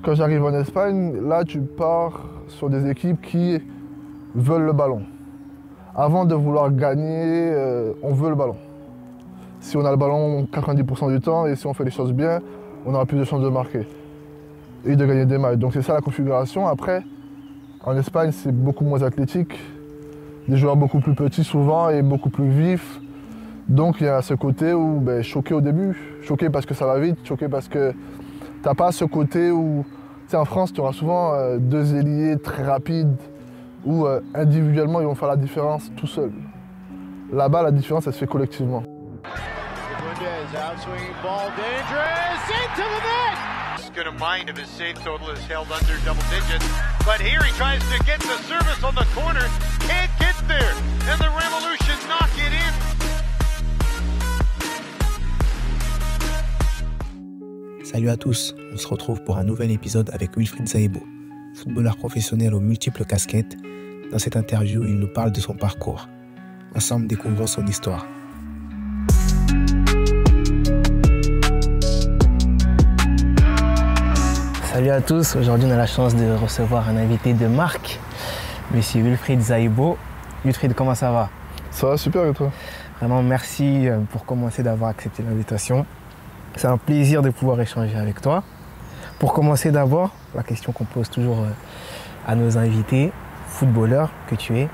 Quand j'arrive en Espagne, là tu pars sur des équipes qui veulent le ballon. Avant de vouloir gagner, on veut le ballon. Si on a le ballon 90% du temps et si on fait les choses bien, on aura plus de chances de marquer et de gagner des matchs. Donc c'est ça la configuration. Après, en Espagne, c'est beaucoup moins athlétique. Des joueurs beaucoup plus petits souvent et beaucoup plus vifs. Donc il y a ce côté où choqué au début, choqué parce que ça va vite, choqué parce que t'as pas ce côté où, tu sais, en France, tu auras souvent deux ailiers très rapides où individuellement ils vont faire la différence tout seuls. Là-bas, la différence, elle se fait collectivement. Going to mind if his save total is held under double digits. But here he tries to get the service on the corner. Can't get there. And the Revolution knock it in. Salut à tous, on se retrouve pour un nouvel épisode avec Wilfried Zaïbo, footballeur professionnel aux multiples casquettes. Dans cette interview, il nous parle de son parcours. Ensemble, découvrons son histoire. Salut à tous, aujourd'hui on a la chance de recevoir un invité de marque, monsieur Wilfried Zaïbo. Wilfried, comment ça va? Ça va super et toi? Vraiment merci pour commencer d'avoir accepté l'invitation. C'est un plaisir de pouvoir échanger avec toi. Pour commencer d'abord, la question qu'on pose toujours à nos invités, footballeur que tu es,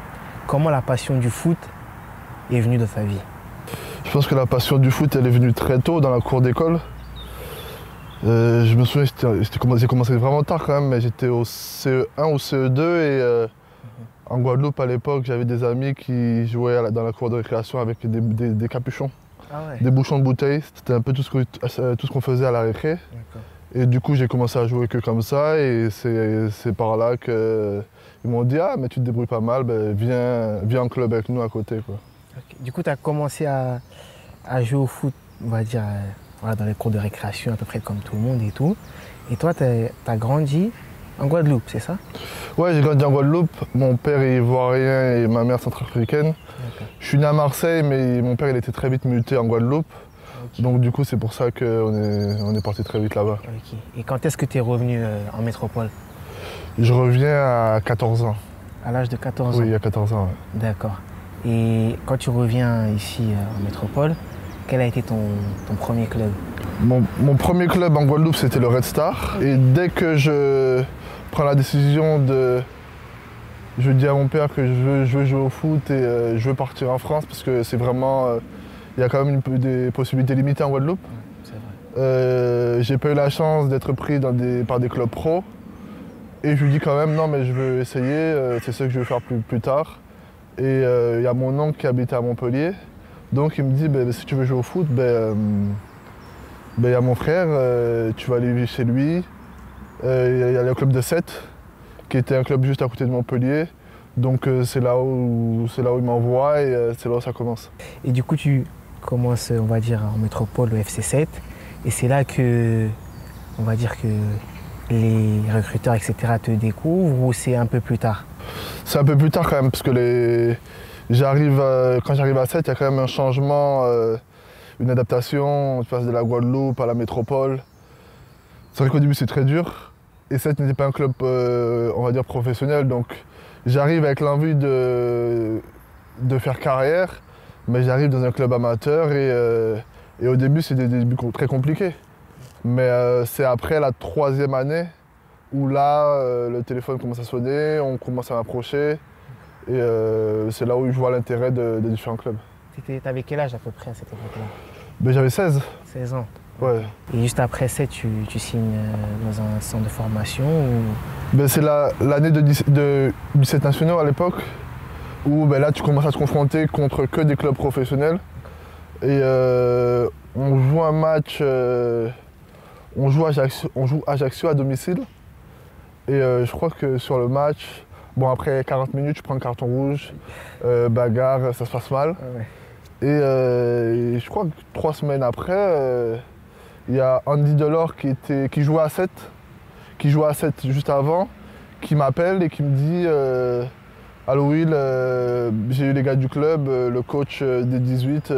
comment la passion du foot est venue dans ta vie? Je pense que la passion du foot elle est venue très tôt dans la cour d'école. Je me souviens, j'ai commencé vraiment tard quand même, mais j'étais au CE1 ou CE2 et en Guadeloupe à l'époque, j'avais des amis qui jouaient dans la cour de récréation avec des capuchons, des bouchons de bouteilles. C'était un peu tout ce qu'on faisait à la récré. Et du coup, j'ai commencé à jouer que comme ça et c'est par là qu'ils m'ont dit « Ah, mais tu te débrouilles pas mal, viens en club avec nous à côté. » Okay. Du coup, tu as commencé à jouer au foot, on va dire, dans les cours de récréation, à peu près comme tout le monde et tout. Et toi, tu as grandi en Guadeloupe, c'est ça? Ouais, j'ai grandi en Guadeloupe. Mon père est ivoirien et ma mère centrafricaine. Je suis né à Marseille, mais mon père il était très vite muté en Guadeloupe. Okay. Donc du coup, c'est pour ça qu'on est parti très vite là-bas. Okay. Et quand est-ce que tu es revenu en métropole? Je reviens à 14 ans. À l'âge de 14 ans? Oui, à 14 ans. Ouais. D'accord. Et quand tu reviens ici en métropole, quel a été ton premier club? Mon premier club en Guadeloupe, c'était le Red Star. Et dès que je prends la décision je dis à mon père que je veux jouer au foot et je veux partir en France parce que c'est vraiment... il y a quand même des possibilités limitées en Guadeloupe. C'est vrai. J'ai pas eu la chance d'être pris par des clubs pro. Et je lui dis quand même, non mais je veux essayer, c'est ce que je veux faire plus tard. Et il y a mon oncle qui habitait à Montpellier. Donc il me dit, si tu veux jouer au foot, y a mon frère, tu vas aller vivre chez lui. Il y a le club de Sète, qui était un club juste à côté de Montpellier. Donc c'est là où il m'envoie et c'est là où ça commence. Et du coup, tu commences, on va dire, en métropole, au FC Sète. Et c'est là que, on va dire que les recruteurs, etc. te découvrent ou c'est un peu plus tard? C'est un peu plus tard quand même, parce que quand j'arrive à Sète, il y a quand même un changement, une adaptation. Tu passes de la Guadeloupe à la métropole. C'est vrai qu'au début c'est très dur. Et Sète n'était pas un club, on va dire, professionnel. Donc j'arrive avec l'envie de faire carrière, mais j'arrive dans un club amateur et au début c'est des débuts très compliqués. Mais c'est après la 3e année où là, le téléphone commence à sonner, on commence à m'approcher. Et c'est là où je vois l'intérêt des différents clubs. T'avais quel âge à peu près à cette époque-là? J'avais 16. 16 ans. Ouais. Et juste après ça, tu signes dans un centre de formation ou... C'est l'année de 17 nationaux à l'époque, où là tu commences à te confronter contre que des clubs professionnels. Et on joue un match, on joue Ajaccio à domicile. Et je crois que sur le match, après 40 minutes, je prends un carton rouge, bagarre, ça se passe mal. Ouais. Et je crois que 3 semaines après, il y a Andy Delors qui jouait à 7, juste avant, qui m'appelle et qui me dit Allô Will, j'ai eu les gars du club, le coach des 18,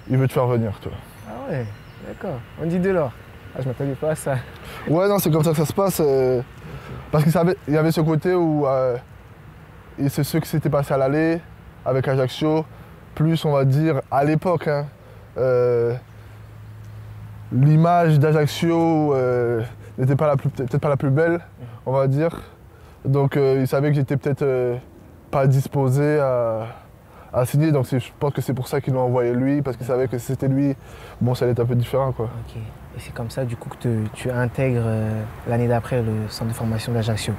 il veut te faire venir. Toi. Ah ouais, d'accord. Andy Delors. Ah, je m'attendais pas à ça. Ouais, non, c'est comme ça que ça se passe. Parce qu'il y avait ce côté où et c'est ce qui s'était passé à l'aller avec Ajaccio, plus on va dire à l'époque. Hein, l'image d'Ajaccio n'était pas peut-être pas la plus belle, on va dire. Donc il savait que j'étais peut-être pas disposé à signer. Donc je pense que c'est pour ça qu'ils l'ont envoyé lui, parce qu'ils savaient que si c'était lui, bon, ça allait être un peu différent, quoi. Ok. Et c'est comme ça du coup que tu intègres l'année d'après le centre de formation d'Ajaccio.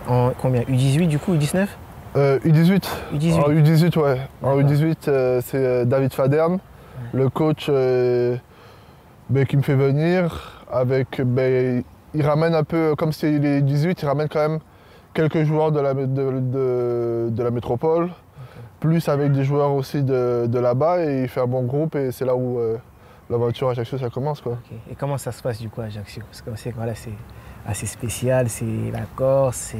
En combien? U18 du coup, U19? U18. U18. En U18, ouais. En D'accord. U18, c'est David Faderne, le coach qui me fait venir. Il ramène un peu, comme c'est les 18, il ramène quand même quelques joueurs de la métropole, plus avec des joueurs aussi de là-bas, et il fait un bon groupe, et c'est là où l'aventure à Ajaccio, ça commence, quoi. Ok. Et comment ça se passe du coup à Ajaccio? Parce que c'est voilà, c'est assez spécial, c'est la Corse.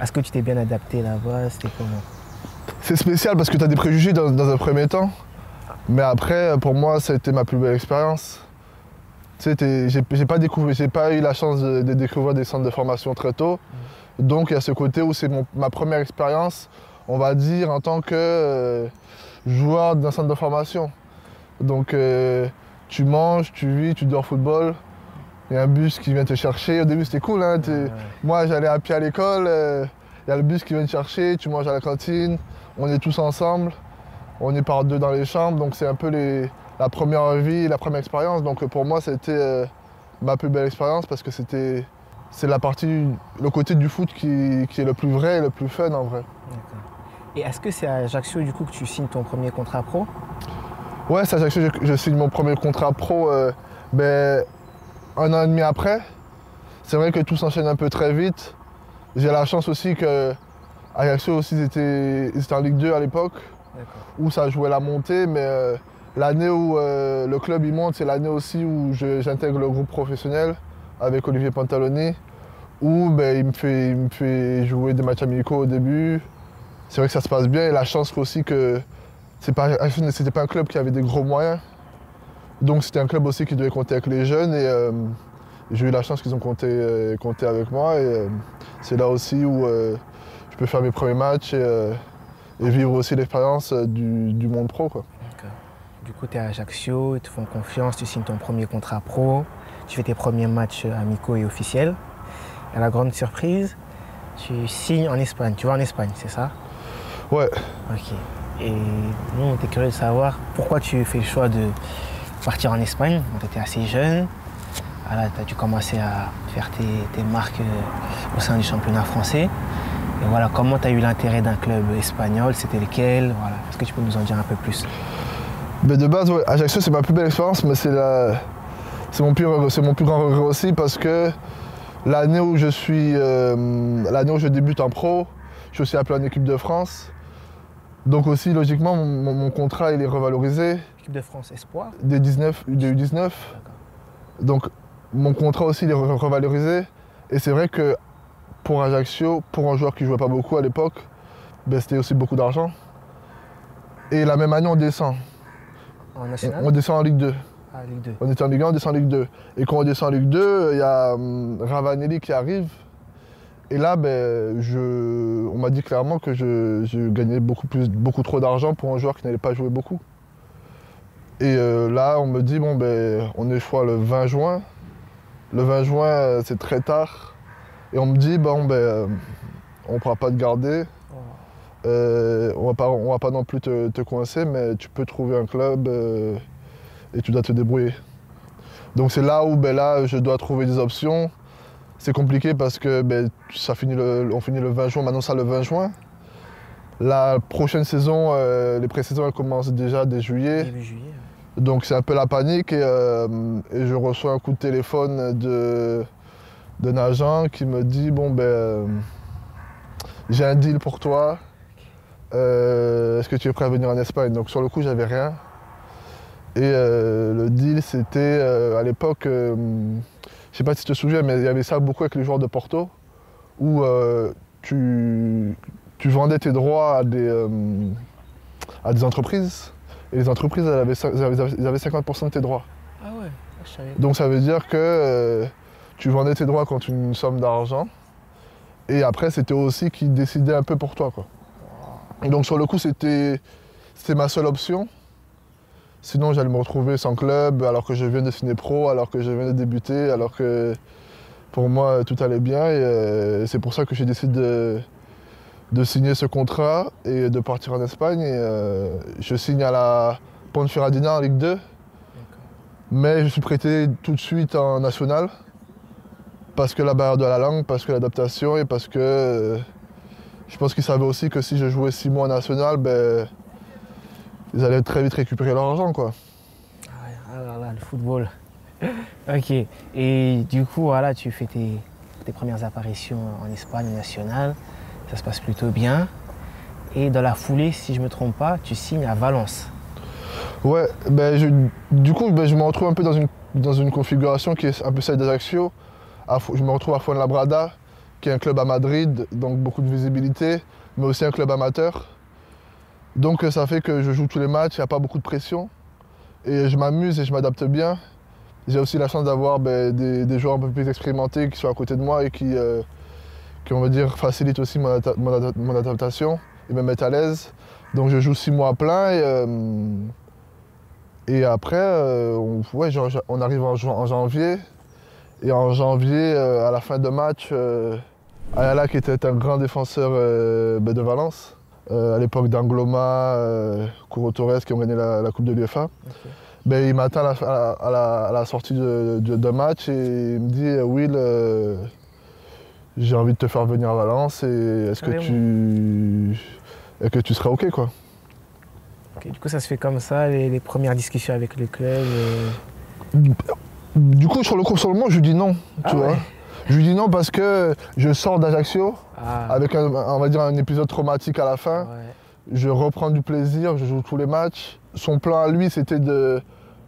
Est-ce que tu t'es bien adapté là-bas? C'était comment? C'est spécial parce que tu as des préjugés dans un premier temps, mais après, pour moi, ça a été ma plus belle expérience. Tu sais, j'ai pas eu la chance de découvrir des centres de formation très tôt. Donc il y a ce côté où c'est ma première expérience, on va dire, en tant que joueur d'un centre de formation. Donc tu manges, tu vis, tu dors au football. Il y a un bus qui vient te chercher. Au début c'était cool, hein. Moi j'allais à pied à l'école, il y a le bus qui vient te chercher, tu manges à la cantine, on est tous ensemble, on est par deux dans les chambres, donc c'est un peu la première vie, la première expérience. Donc pour moi c'était ma plus belle expérience parce que c'est le côté du foot qui est le plus vrai et le plus fun en vrai. D'accord. Et est-ce que c'est à Ajaccio du coup que tu signes ton premier contrat pro? Ouais, c'est à Ajaccio que je signe mon premier contrat pro un an et demi après. C'est vrai que tout s'enchaîne un peu très vite. J'ai la chance aussi que Ajaccio aussi ils étaient en Ligue 2 à l'époque, où ça jouait la montée, mais l'année où le club il monte, c'est l'année aussi où j'intègre le groupe professionnel avec Olivier Pantaloni, où il me fait jouer des matchs amicaux au début. C'est vrai que ça se passe bien, et la chance aussi que c'était pas un club qui avait des gros moyens. Donc c'était un club aussi qui devait compter avec les jeunes, et j'ai eu la chance qu'ils ont compté avec moi, et c'est là aussi où je peux faire mes premiers matchs et vivre aussi l'expérience du monde pro, quoi. Du coup, tu es à Ajaccio, ils te font confiance, tu signes ton premier contrat pro, tu fais tes premiers matchs amicaux et officiels. Et à la grande surprise, tu signes en Espagne. Tu vas en Espagne, c'est ça? Ouais. Ok. Et nous, on était curieux de savoir pourquoi tu fais le choix de partir en Espagne. Tu étais assez jeune. Voilà, tu as dû commencer à faire tes marques au sein du championnat français. Et voilà, comment tu as eu l'intérêt d'un club espagnol? C'était lequel? Voilà. Est-ce que tu peux nous en dire un peu plus? Mais de base, ouais, Ajaccio, c'est ma plus belle expérience, mais c'est mon plus grand regret aussi, parce que l'année où je débute en pro, je suis aussi appelé en équipe de France. Donc aussi, logiquement, mon contrat, il est revalorisé. Équipe de France Espoir? Des U19. Donc mon contrat aussi, il est revalorisé. Et c'est vrai que pour Ajaccio, pour un joueur qui ne jouait pas beaucoup à l'époque, c'était aussi beaucoup d'argent. Et la même année, on descend. En national? On descend en Ligue 2. Ah, Ligue 2. On était en Ligue 1, on descend en Ligue 2. Et quand on descend en Ligue 2, il y a Ravanelli qui arrive. Et là, on m'a dit clairement que je gagnais beaucoup trop d'argent pour un joueur qui n'allait pas jouer beaucoup. Et là, on me dit, on est, je crois, le 20 juin. Le 20 juin, c'est très tard. Et on me dit, on ne pourra pas te garder. On va pas non plus te coincer, mais tu peux trouver un club et tu dois te débrouiller. Donc c'est là où là, je dois trouver des options. C'est compliqué parce que on finit le 20 juin, maintenant ça le 20 juin. La prochaine saison, les pré-saisons, elles commencent déjà dès juillet. Début juillet. Donc c'est un peu la panique, et je reçois un coup de téléphone d'un agent qui me dit, j'ai un deal pour toi. Est-ce que tu es prêt à venir en Espagne? Donc sur le coup, j'avais rien. Et le deal, c'était à l'époque, je sais pas si tu te souviens, mais il y avait ça beaucoup avec les joueurs de Porto, où tu vendais tes droits à des entreprises, et les entreprises, elles avaient 50% de tes droits. Ah ouais, Je savais. Donc ça veut dire que tu vendais tes droits contre une somme d'argent. Et après, c'était aussi qui décidait un peu pour toi, quoi. Et donc sur le coup, c'était ma seule option. Sinon, j'allais me retrouver sans club, alors que je viens de signer pro, alors que je viens de débuter, alors que pour moi, tout allait bien. Et c'est pour ça que j'ai décidé de signer ce contrat et de partir en Espagne. Et je signe à la Ponferradina en Ligue 2. Mais je suis prêté tout de suite en national. Parce que la barrière de la langue, parce que l'adaptation et parce que je pense qu'ils savaient aussi que si je jouais 6 mois en national, ben, ils allaient très vite récupérer leur argent, quoi. Ah là, le football. Ok. Et du coup, voilà, tu fais tes premières apparitions en Espagne nationale. Ça se passe plutôt bien. Et dans la foulée, si je ne me trompe pas, tu signes à Valence. Ouais, ben du coup, ben, je me retrouve un peu dans une configuration qui est un peu celle d'Ajaccio. Je me retrouve à Fuenlabrada, qui est un club à Madrid, donc beaucoup de visibilité, mais aussi un club amateur. Donc ça fait que je joue tous les matchs, il n'y a pas beaucoup de pression. Et je m'amuse et je m'adapte bien. J'ai aussi la chance d'avoir des joueurs un peu plus expérimentés qui sont à côté de moi et qui on va dire, facilitent aussi mon adaptation et me mettent à l'aise. Donc je joue 6 mois à plein et après, on arrive en janvier. Et en janvier, à la fin de match, Ayala, qui était un grand défenseur de Valence, à l'époque d'Angloma, Couro Torres, qui ont gagné la Coupe de l'UEFA, okay. Ben, il m'attend à la sortie d'un match et il me dit Will, j'ai envie de te faire venir à Valence et est-ce que tu seras OK, quoi. Okay, du coup, ça se fait comme ça, les premières discussions avec le club Du coup, sur le moment, je lui dis non, tu vois. Je lui dis non parce que je sors d'Ajaccio avec on va dire un épisode traumatique à la fin. Ouais. Je reprends du plaisir, je joue tous les matchs. Son plan à lui, c'était de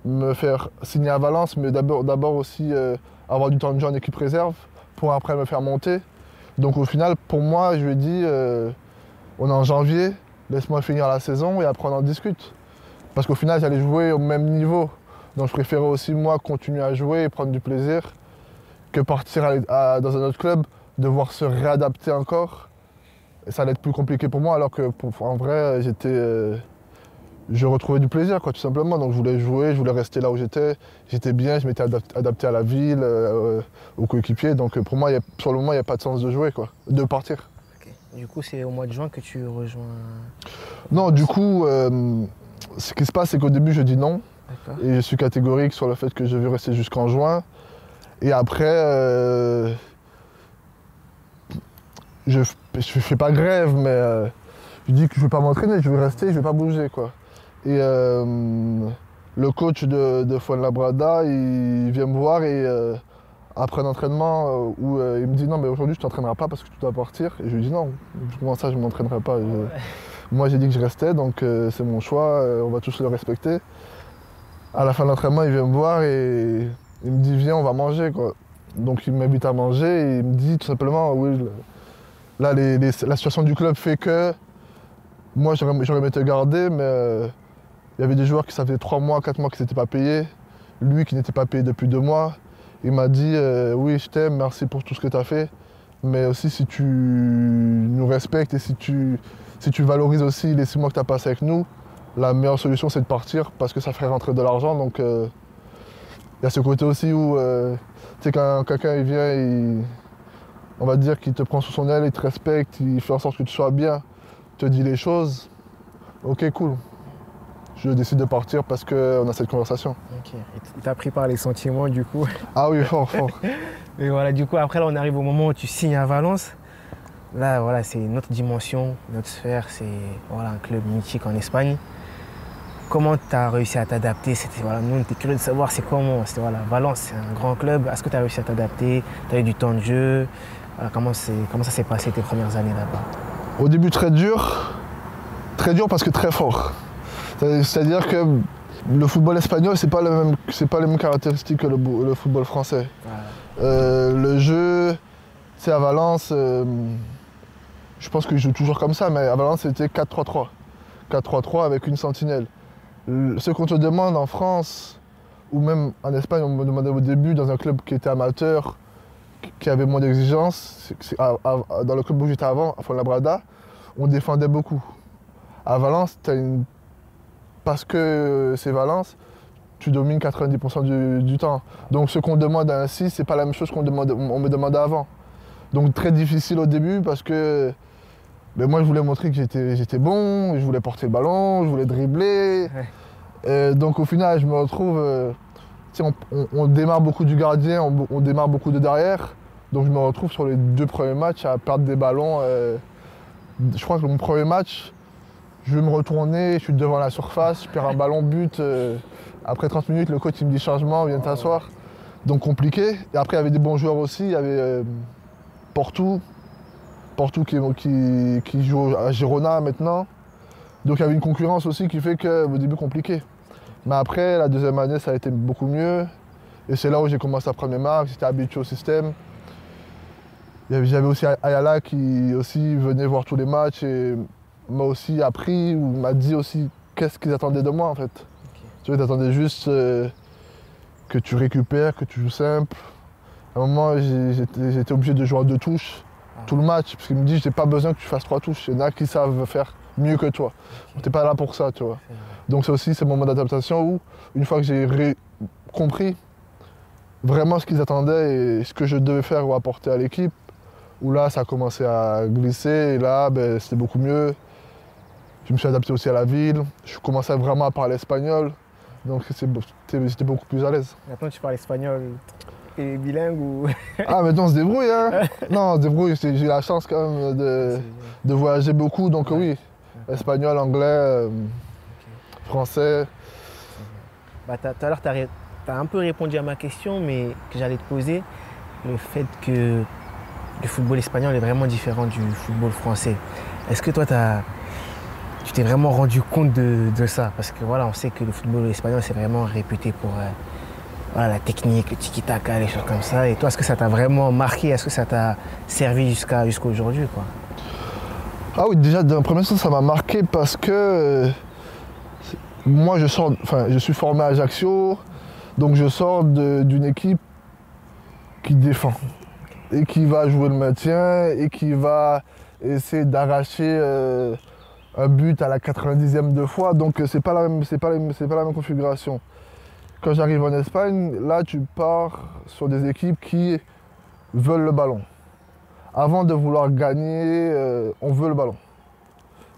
me faire signer à Valence, mais d'abord aussi avoir du temps de jeu en équipe réserve pour après me faire monter. Donc au final, pour moi, je lui ai dit, on est en janvier, laisse-moi finir la saison et après on en discute. Parce qu'au final, j'allais jouer au même niveau. Donc je préférais aussi, moi, continuer à jouer et prendre du plaisir que partir dans un autre club, devoir se réadapter encore. Et ça allait être plus compliqué pour moi, alors que en vrai, je retrouvais du plaisir, quoi, tout simplement. Donc je voulais jouer, je voulais rester là où j'étais. J'étais bien, je m'étais adapté à la ville, aux coéquipiers. Donc pour moi, sur le moment, il n'y a pas de sens de jouer, quoi, de partir. Okay. Du coup, c'est au mois de juin que tu rejoins... Non, du coup, ce qui se passe, c'est qu'au début, je dis non. Et je suis catégorique sur le fait que je vais rester jusqu'en juin. Et après, je fais pas grève, mais je dis que je ne vais pas m'entraîner, je vais rester, je ne vais pas bouger, quoi. Et le coach de Fuenlabrada, il vient me voir et après un entraînement où il me dit non, mais aujourd'hui je ne t'entraînerai pas parce que tu dois partir. Et je lui dis non, comment ça je ne m'entraînerai pas. Moi j'ai dit que je restais, donc c'est mon choix, on va tous le respecter. À la fin de l'entraînement, il vient me voir et il me dit viens, on va manger, quoi. Donc il m'invite à manger et il me dit tout simplement oui, là la situation du club fait que moi j'aurais aimé te garder, mais il y avait des joueurs qui ça faisait 3 mois, 4 mois qu'ils n'étaient pas payés. Lui qui n'était pas payé depuis 2 mois. Il m'a dit oui, je t'aime, merci pour tout ce que tu as fait. Mais aussi si tu nous respectes et si tu valorises aussi les 6 mois que tu as passés avec nous, la meilleure solution c'est de partir parce que ça ferait rentrer de l'argent. Donc il y a ce côté aussi où tu sais, quand quelqu'un il vient, on va dire qu'il te prend sous son aile, il te respecte, il fait en sorte que tu sois bien, te dit les choses, ok cool. Je décide de partir parce qu'on a cette conversation. Ok. Et t'as pris par les sentiments du coup. Ah oui, fort, fort. Et voilà, du coup après là on arrive au moment où tu signes à Valence. Là voilà, c'est une autre dimension, une autre sphère, c'est voilà, un club mythique en Espagne. Comment tu as réussi à t'adapter? Voilà, nous on était curieux de savoir c'est comment. Voilà, Valence c'est un grand club. Est-ce que tu as réussi à t'adapter? Tu as eu du temps de jeu? Voilà, comment ça s'est passé tes premières années là-bas? Au début très dur parce que très fort. C'est-à-dire que le football espagnol, c'est pas les mêmes caractéristiques que le football français. Ouais. Le jeu, c'est à Valence, je pense qu'ils jouent toujours comme ça, mais à Valence c'était 4-3-3. 4-3-3 avec une sentinelle. Ce qu'on te demande en France, ou même en Espagne, on me demandait au début, dans un club qui était amateur, qui avait moins d'exigences, dans le club où j'étais avant, à Fuenlabrada, on défendait beaucoup. À Valence, parce que c'est Valence, tu domines 90% du temps. Donc ce qu'on demande à un 6, c'est pas la même chose qu'on me demandait avant. Donc très difficile au début parce que moi je voulais montrer que j'étais bon, je voulais porter le ballon, je voulais dribbler. Donc au final je me retrouve, on démarre beaucoup du gardien, on démarre beaucoup de derrière. Donc je me retrouve sur les 2 premiers matchs à perdre des ballons. Je crois que mon premier match, je vais me retourner, je suis devant la surface, je perds un ballon but. Après 30 minutes, le coach il me dit changement, viens t'asseoir. Donc compliqué. Et après il y avait des bons joueurs aussi, il y avait Porto qui joue à Girona maintenant. Donc il y avait une concurrence aussi qui fait qu'au début compliqué. Mais après, la deuxième année, ça a été beaucoup mieux. Et c'est là où j'ai commencé à prendre mes marques, j'étais habitué au système. J'avais aussi Ayala qui aussi venait voir tous les matchs et m'a aussi appris ou m'a dit aussi qu'est-ce qu'ils attendaient de moi en fait. Okay. Tu vois, ils attendaient juste que tu récupères, que tu joues simple. À un moment, j'étais obligé de jouer à 2 touches tout le match, parce qu'il me dit j'ai pas besoin que tu fasses 3 touches. Il y en a qui savent faire mieux que toi. Okay. T'es pas là pour ça, tu vois. Donc c'est aussi ce moment d'adaptation où, une fois que j'ai compris vraiment ce qu'ils attendaient et ce que je devais faire ou apporter à l'équipe, où là ça a commencé à glisser et là c'était beaucoup mieux. Je me suis adapté aussi à la ville, je commençais vraiment à parler espagnol, donc j'étais beaucoup plus à l'aise. Maintenant tu parles espagnol, t'es bilingue ou... Ah maintenant on se débrouille hein. Non on se débrouille, j'ai eu la chance quand même de voyager beaucoup, donc oui, espagnol, anglais, français. Tout à l'heure tu as un peu répondu à ma question, mais que j'allais te poser, le fait que le football espagnol est vraiment différent du football français. Est-ce que toi, tu t'es vraiment rendu compte de ça? Parce que voilà, on sait que le football espagnol, c'est vraiment réputé pour la technique, le tiki-taka, les choses comme ça. Et toi, est-ce que ça t'a vraiment marqué? Est-ce que ça t'a servi jusqu'à aujourd'hui, quoi? Ah oui, déjà, d'un premier sens, ça m'a marqué parce que moi, je suis formé à Ajaccio, donc je sors d'une équipe qui défend. Et qui va jouer le maintien et qui va essayer d'arracher un but à la 90e de fois. Donc c'est pas la même configuration. Quand j'arrive en Espagne, là tu pars sur des équipes qui veulent le ballon. Avant de vouloir gagner, on veut le ballon.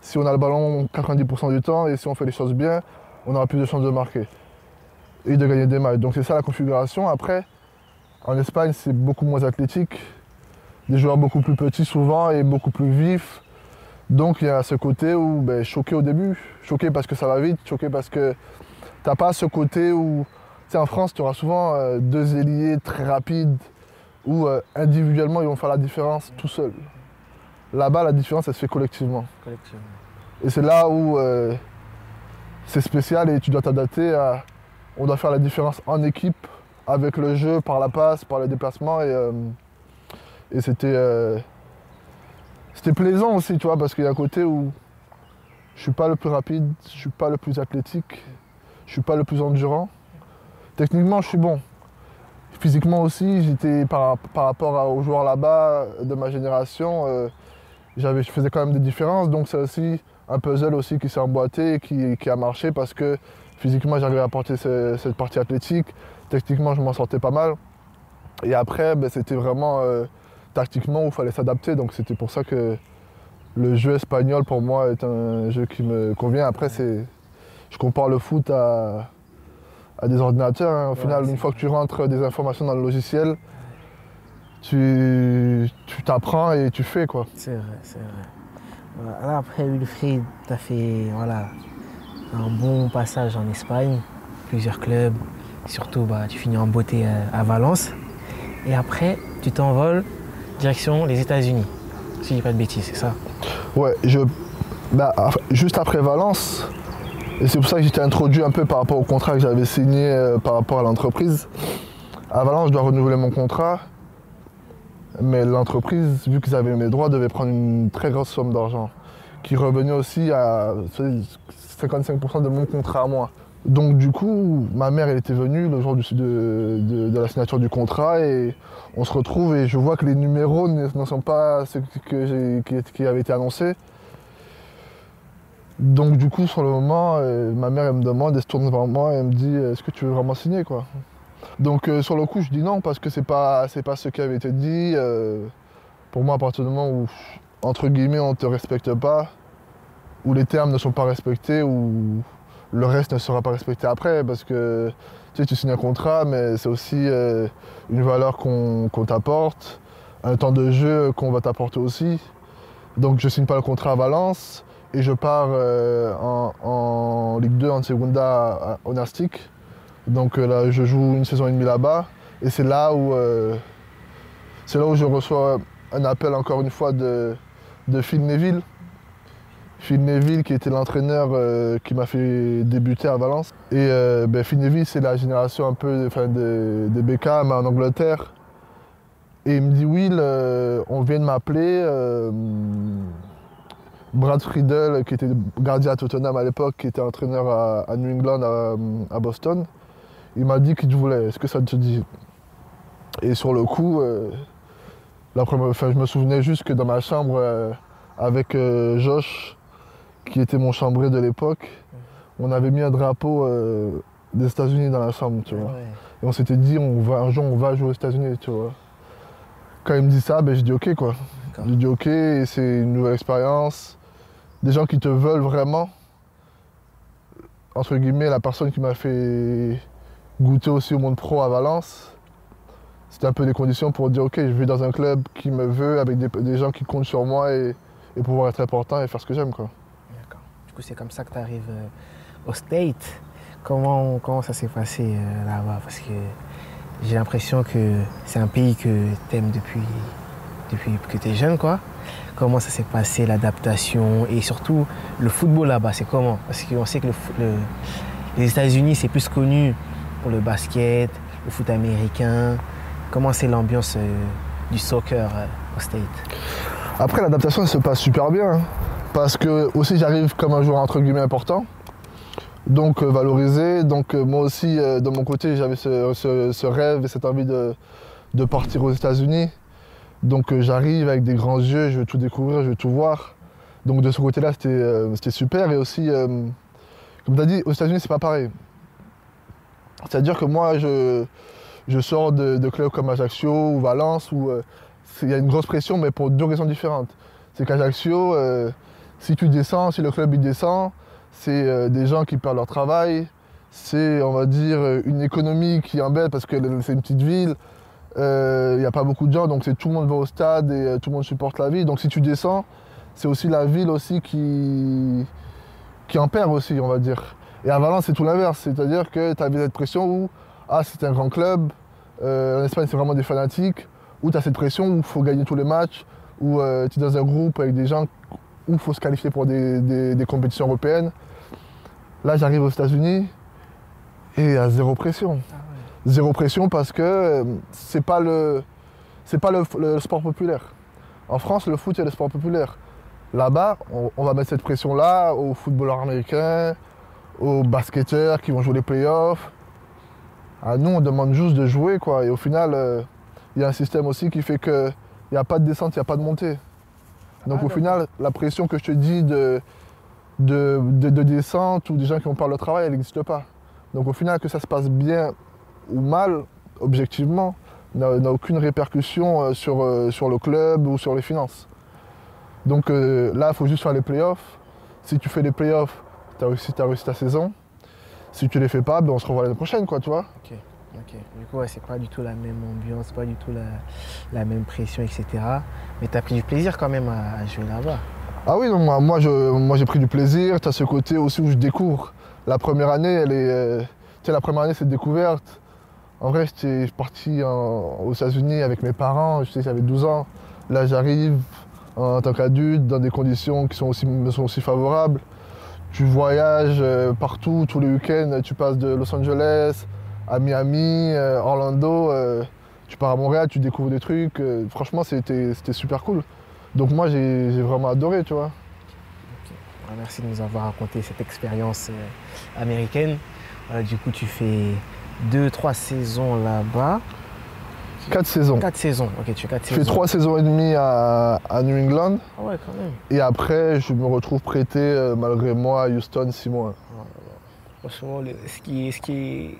Si on a le ballon 90% du temps et si on fait les choses bien, on aura plus de chances de marquer et de gagner des matchs. Donc c'est ça la configuration. Après, en Espagne, c'est beaucoup moins athlétique, des joueurs beaucoup plus petits souvent et beaucoup plus vifs. Donc il y a ce côté où, choqué au début, choqué parce que ça va vite, choqué parce que t'as pas ce côté où, tu sais, en France, tu auras souvent 2 ailiers très rapides où individuellement ils vont faire la différence tout seuls. Là-bas, la différence, elle se fait collectivement. Et c'est là où c'est spécial et tu dois t'adapter à... On doit faire la différence en équipe, avec le jeu, par la passe, par le déplacement. Et c'était plaisant aussi, tu vois, parce qu'il y a un côté où je suis pas le plus rapide, je suis pas le plus athlétique, je suis pas le plus endurant. Techniquement, je suis bon. Physiquement aussi, j'étais par rapport aux joueurs là-bas de ma génération, je faisais quand même des différences. Donc c'est aussi un puzzle aussi qui s'est emboîté et qui a marché parce que physiquement, j'arrivais à apporter cette partie athlétique. Techniquement, je m'en sortais pas mal. Et après, c'était vraiment tactiquement où il fallait s'adapter. Donc c'était pour ça que le jeu espagnol, pour moi, est un jeu qui me convient. Après, je compare le foot à des ordinateurs. Hein. Au final, une fois que tu rentres des informations dans le logiciel, tu t'apprends et tu fais, quoi. C'est vrai, c'est vrai. Voilà. Là, après, Wilfried, tu as fait un bon passage en Espagne, plusieurs clubs. Surtout, tu finis en beauté à Valence. Et après, tu t'envoles direction les États-Unis. Si je dis pas de bêtises, c'est ça? Ouais, juste après Valence, et c'est pour ça que j'étais introduit un peu par rapport au contrat que j'avais signé par rapport à l'entreprise. À Valence, je dois renouveler mon contrat. Mais l'entreprise, vu qu'ils avaient mes droits, devait prendre une très grosse somme d'argent, qui revenait aussi à 55% de mon contrat à moi. Donc du coup, ma mère elle était venue le jour de la signature du contrat et on se retrouve et je vois que les numéros ne sont pas ceux qui avaient été annoncés. Donc du coup, sur le moment, ma mère elle me demande, elle se tourne vers moi et elle me dit est-ce que tu veux vraiment signer quoi? Donc sur le coup, je dis non parce que c'est pas ce qui avait été dit. Pour moi, à partir du moment où, entre guillemets, on ne te respecte pas, où les termes ne sont pas respectés, où le reste ne sera pas respecté après, parce que tu sais, tu signes un contrat, mais c'est aussi une valeur qu'on t'apporte, un temps de jeu qu'on va t'apporter aussi. Donc je ne signe pas le contrat à Valence et je pars en Ligue 2, en Segunda, au Nastic. Donc là, je joue une saison et demie là-bas et c'est là où je reçois un appel encore une fois de Phil Neville. Phil Neville qui était l'entraîneur qui m'a fait débuter à Valence. Et Phil Neville c'est la génération un peu des Beckham en Angleterre. Et il me dit Will, on vient de m'appeler. Brad Friedel qui était gardien à Tottenham à l'époque, qui était entraîneur à New England à Boston. Il m'a dit qu'il te voulait, est-ce que ça te dit? Et sur le coup, je me souvenais juste que dans ma chambre avec Josh, qui était mon chambré de l'époque, on avait mis un drapeau des États-Unis dans la chambre, tu vois. Ouais. Et on s'était dit, un jour, on va jouer aux États-Unis, tu vois. Quand il me dit ça, je dis ok, quoi. Je dis ok, et c'est une nouvelle expérience. Des gens qui te veulent vraiment. Entre guillemets, la personne qui m'a fait goûter aussi au monde pro à Valence, c'était un peu des conditions pour dire ok, je vais dans un club qui me veut, avec des gens qui comptent sur moi et pouvoir être important et faire ce que j'aime, quoi. D'accord. Du coup, c'est comme ça que tu arrives au State. Comment ça s'est passé là-bas? Parce que j'ai l'impression que c'est un pays que tu aimes depuis que tu es jeune, quoi. Comment ça s'est passé, l'adaptation et surtout le football là-bas, c'est comment? Parce qu'on sait que les États-Unis, c'est plus connu pour le basket, le foot américain. Comment c'est l'ambiance du soccer au State? Après, l'adaptation se passe super bien, hein, parce que aussi j'arrive comme un joueur entre guillemets important, donc valorisé. Donc moi aussi, de mon côté, j'avais ce rêve et cette envie de partir aux États-Unis. Donc j'arrive avec des grands yeux, je veux tout découvrir, je veux tout voir. Donc de ce côté-là, c'était super. Et aussi, comme tu as dit, aux États-Unis, c'est pas pareil. C'est-à-dire que moi, je sors de clubs comme Ajaccio ou Valence où il y a une grosse pression, mais pour deux raisons différentes. C'est qu'Ajaccio, si tu descends, si le club il descend, c'est des gens qui perdent leur travail, c'est, on va dire, une économie qui embête parce que c'est une petite ville, il n'y a pas beaucoup de gens, donc tout le monde va au stade et tout le monde supporte la ville. Donc si tu descends, c'est aussi la ville aussi qui en perd aussi, on va dire. Et à Valence, c'est tout l'inverse, c'est-à-dire que tu avais cette pression où c'est un grand club, en Espagne c'est vraiment des fanatiques, où tu as cette pression où il faut gagner tous les matchs, où tu es dans un groupe avec des gens où il faut se qualifier pour des compétitions européennes. Là, j'arrive aux États-Unis et il y a zéro pression. Ah ouais. Zéro pression parce que c'est pas le sport populaire. En France, le foot est le sport populaire. Là-bas, on va mettre cette pression-là aux footballeurs américains, aux basketteurs qui vont jouer les playoffs. Nous, on demande juste de jouer, quoi. Et au final, il y a un système aussi qui fait qu'il n'y a pas de descente, il n'y a pas de montée. Donc au final, la pression que je te dis de descente ou des gens qui vont perdre le travail, elle n'existe pas. Donc au final, que ça se passe bien ou mal, objectivement, n'a aucune répercussion sur le club ou sur les finances. Donc là, il faut juste faire les playoffs. Si tu fais les playoffs, tu as réussi ta saison. Si tu les fais pas, on se revoit l'année prochaine, quoi, tu vois. Ok. Du coup, ouais, c'est pas du tout la même ambiance, pas du tout la même pression, etc. Mais tu as pris du plaisir quand même à jouer là-bas. Ah oui, non, moi j'ai pris du plaisir. Tu as ce côté aussi où je découvre. La première année, la première année, c'est de découverte. En vrai, j'étais parti aux États-Unis avec mes parents, j'avais 12 ans. Là, j'arrive en tant qu'adulte dans des conditions qui me sont aussi favorables. Tu voyages partout, tous les week-ends, tu passes de Los Angeles à Miami, Orlando, tu pars à Montréal, tu découvres des trucs. Franchement, c'était super cool. Donc moi, j'ai vraiment adoré, tu vois. Okay. Merci de nous avoir raconté cette expérience américaine. Du coup, tu fais 2-3 saisons là-bas. 4 saisons. 4 saisons, ok, tu fais 4 Je fais saisons. 3 saisons et demie à New England. Ah ouais, quand même. Et après, je me retrouve prêté, malgré moi, à Houston 6 mois. Franchement, ce qui est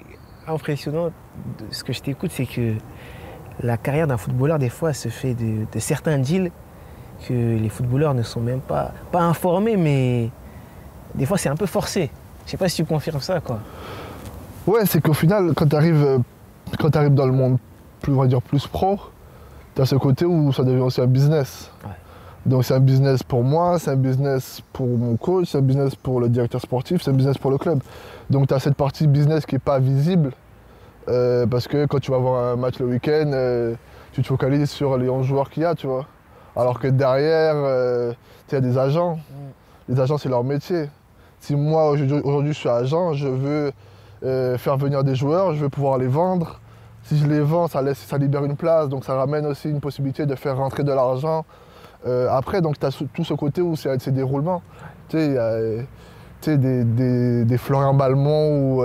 impressionnant de ce que je t'écoute, c'est que la carrière d'un footballeur, des fois, se fait de certains deals que les footballeurs ne sont même pas informés, mais des fois, c'est un peu forcé. Je sais pas si tu confirmes ça, quoi. Ouais, c'est qu'au final, quand tu arrives dans le monde on va dire plus pro, tu as ce côté où ça devient aussi un business. Ouais. Donc c'est un business pour moi, c'est un business pour mon coach, c'est un business pour le directeur sportif, c'est un business pour le club. Donc tu as cette partie business qui n'est pas visible, parce que quand tu vas voir un match le week-end, tu te focalises sur les 11 joueurs qu'il y a, tu vois. Alors que derrière, tu as des agents. Les agents, c'est leur métier. Si moi, aujourd'hui, je suis agent, je veux faire venir des joueurs, je veux pouvoir les vendre. Si je les vends, ça libère une place, donc ça ramène aussi une possibilité de faire rentrer de l'argent. Après, donc tu as tout ce côté où c'est des roulements. Tu sais, il y a des Florian Balmont ou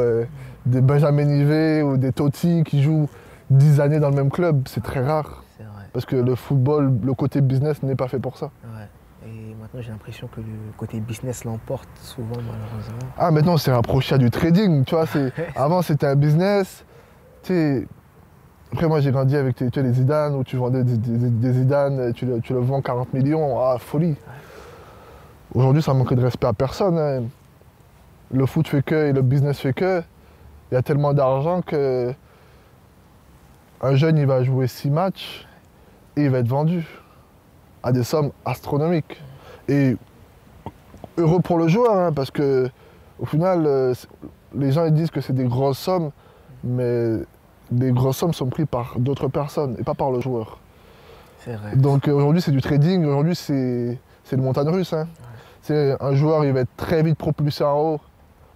des Benjamin Nivet ou des Totti qui jouent 10 années dans le même club. C'est très rare. C'est vrai. Parce que le football, le côté business n'est pas fait pour ça. Ouais. Et maintenant, j'ai l'impression que le côté business l'emporte souvent, malheureusement. Ah, maintenant, on s'est rapproché à du trading. Tu vois, avant, c'était un business. Tu sais, après, moi, j'ai grandi avec les Zidane, où tu vendais des Zidane, tu le vends 40 millions, ah, folie. Ouais. Aujourd'hui, ça manquerait de respect à personne. Hein. Le foot fait que, et le business fait que. Il y a tellement d'argent que un jeune, il va jouer 6 matchs et il va être vendu à des sommes astronomiques. Et heureux pour le joueur, hein, parce que au final, les gens ils disent que c'est des grosses sommes, mais les grosses sommes sont prises par d'autres personnes et pas par le joueur. C'est vrai. Donc aujourd'hui c'est du trading, aujourd'hui c'est le montagne russe. Hein. Ouais. Un joueur il va être très vite propulsé en haut